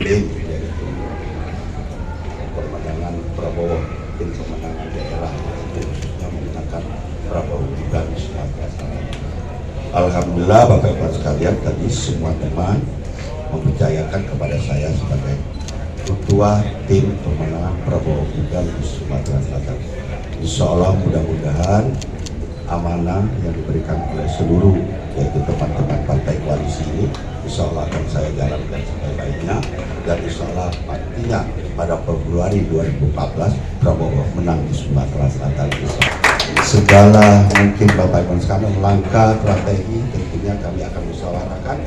tim, yaitu pemenangan Prabowo, tim pemenangan daerah, khususnya menggunakan Prabowo Gibran di Sumatera Selatan. Alhamdulillah Bapak Ibu sekalian, tadi semua teman mempercayakan kepada saya sebagai ketua tim pemenangan Prabowo Gibran di Sumatera Selatan. Insya Allah mudah-mudahan amanah yang diberikan oleh seluruh yaitu teman-teman partai koalisi ini insya Allah akan saya jalankan sebaik-baiknya, dan insya Allah pastinya pada Februari 2014 Prabowo menang di Sumatera Selatan. Segala mungkin Bapak Ibu sekalian langkah strategi tentunya kami akan musyawarahkan.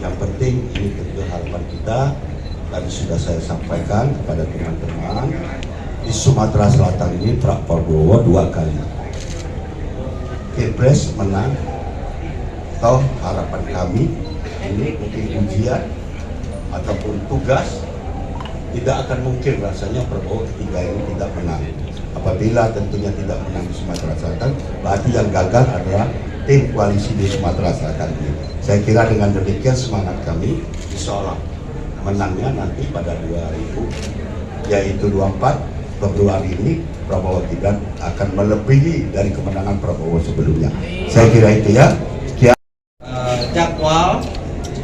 Yang penting ini tentu harapan kita, tadi sudah saya sampaikan kepada teman-teman di Sumatera Selatan ini Pak Prabowo 2 kali Pilpres menang. Atau harapan kami ini mungkin ujian ataupun tugas, tidak akan mungkin rasanya Prabowo ketiga ini tidak menang. Apabila tentunya tidak menang di Sumatera Selatan, berarti yang gagal adalah tim koalisi di Sumatera Selatan ini. Saya kira dengan demikian semangat kami, insya Allah menangnya nanti pada 24 Februari ini Prabowo Gibran akan melebihi dari kemenangan Prabowo sebelumnya. Saya kira itu ya. Jadwal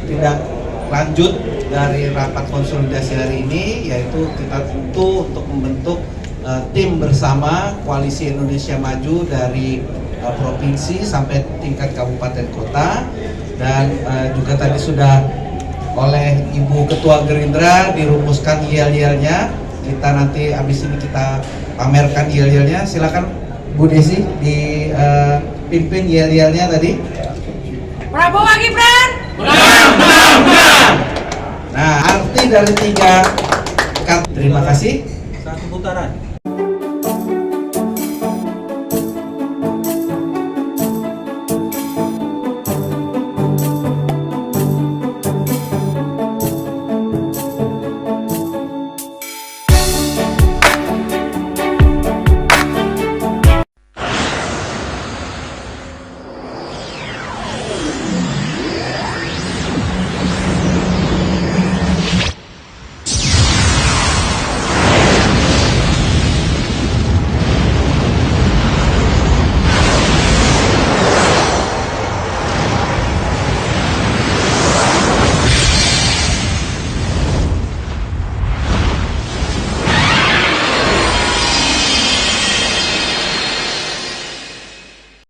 tindak lanjut dari rapat konsolidasi hari ini yaitu kita tentu untuk membentuk tim bersama Koalisi Indonesia Maju dari provinsi sampai tingkat kabupaten kota, dan juga tadi sudah oleh Ibu Ketua Gerindra dirumuskan yel-yelnya. Kita nanti habis ini kita pamerkan yel-yelnya. Silakan Bu Desi dipimpin yel-yelnya tadi. Prabowo Gibran. Menang. Nah, arti dari 3 kata. Terima kasih. Satu putaran.